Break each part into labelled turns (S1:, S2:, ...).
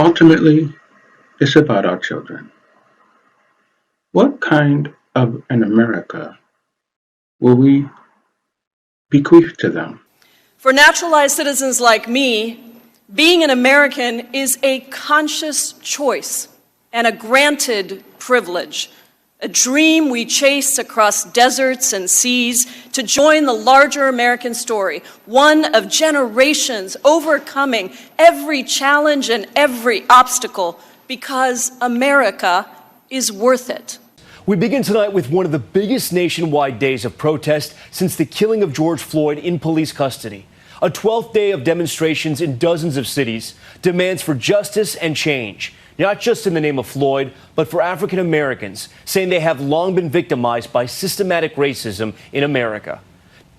S1: Ultimately, it's about our children. What kind of an America will we bequeath to them?
S2: For naturalized citizens like me, being an American is a conscious choice and a granted privilege, a dream we chase across deserts and seas to join the larger American story, one of generations overcoming every challenge and every obstacle because America is worth it.
S3: We begin tonight with one of the biggest nationwide days of protest since the killing of George Floyd in police custody. A 12th day of demonstrations in dozens of cities, demands for justice and change, not just in the name of Floyd, but for African Americans, saying they have long been victimized by systematic racism in America.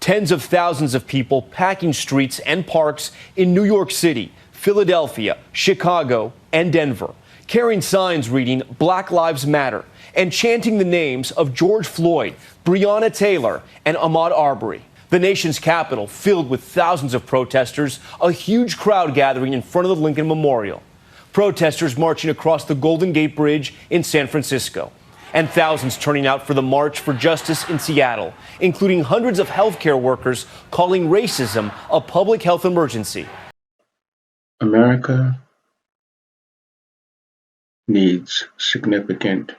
S3: Tens of thousands of people packing streets and parks in New York City, Philadelphia, Chicago, and Denver, carrying signs reading Black Lives Matter and chanting the names of George Floyd, Breonna Taylor, and Ahmaud Arbery. The nation's capital filled with thousands of protesters, a huge crowd gathering in front of the Lincoln Memorial. Protesters marching across the Golden Gate Bridge in San Francisco, and thousands turning out for the March for Justice in Seattle, including hundreds of healthcare workers calling racism a public health emergency.
S1: America needs significant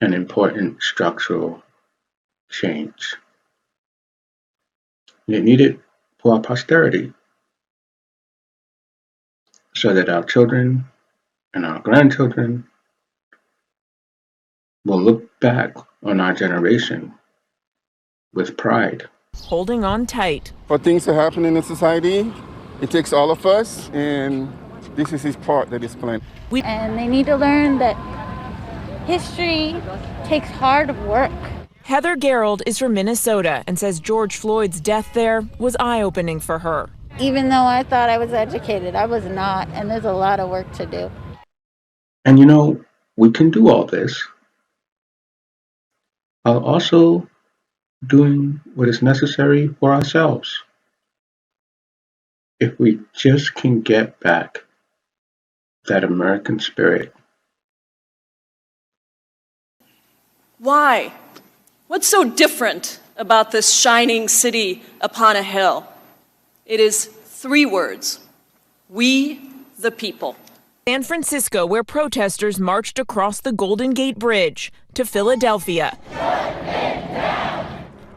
S1: and important structural change. They need it for our posterity, so that our children and our grandchildren will look back on our generation with pride.
S4: Holding on tight.
S5: For things to happen in a society, it takes all of us, and this is his part that is playing.
S6: And they need to learn that history takes hard work.
S4: Heather Gerald is from Minnesota and says George Floyd's death there was eye-opening for her.
S6: Even though I thought I was educated, I was not, and there's a lot of work to do.
S1: And you know, we can do all this while also doing what is necessary for ourselves. If we just can get back that American spirit.
S2: Why? What's so different about this shining city upon a hill? It is 3 words: we the people.
S4: San Francisco, where protesters marched across the Golden Gate Bridge, to Philadelphia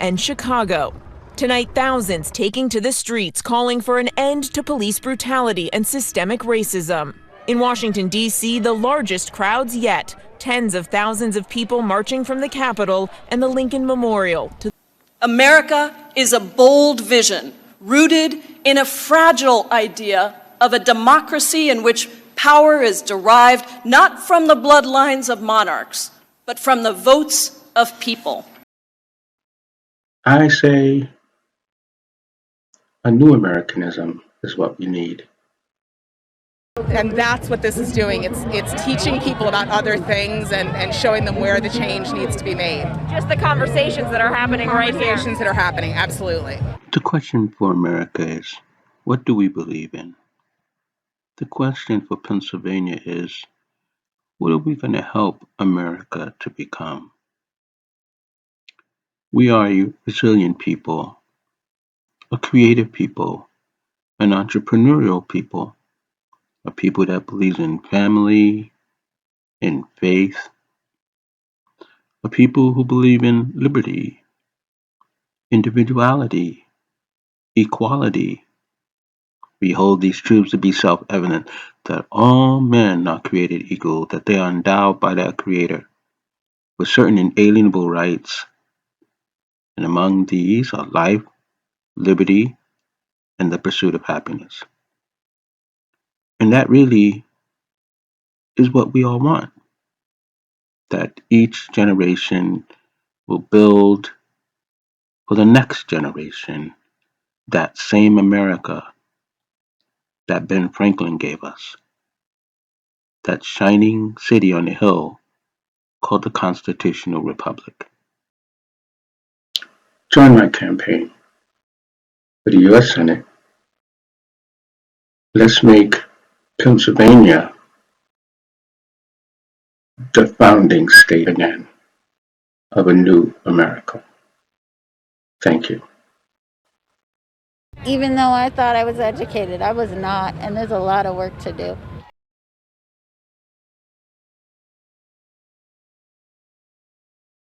S4: and Chicago. Tonight, thousands taking to the streets calling for an end to police brutality and systemic racism. In Washington, D.C., the largest crowds yet, tens of thousands of people marching from the Capitol and the Lincoln Memorial.
S2: America is a bold vision rooted in a fragile idea of a democracy in which power is derived not from the bloodlines of monarchs, but from the votes of people.
S1: I say a new Americanism is what we need.
S7: And that's what this is doing. It's teaching people about other things and showing them where the change needs to be made.
S4: Just the conversations that are happening right here.
S7: Conversations that are happening, absolutely.
S1: The question for America is, what do we believe in? The question for Pennsylvania is, what are we going to help America to become? We are a resilient people, a creative people, an entrepreneurial people, a people that believes in family, in faith, a people who believe in liberty, individuality, equality. We hold these truths to be self-evident, that all men are created equal, that they are endowed by their Creator with certain inalienable rights, and among these are life, liberty, and the pursuit of happiness. And that really is what we all want, that each generation will build for the next generation that same America that Ben Franklin gave us, that shining city on the hill called the Constitutional Republic. Join my campaign for the U.S. Senate. Let's make Pennsylvania, the founding state again of a new America. Thank you.
S6: Even though I thought I was educated, I was not, and there's a lot of work to do.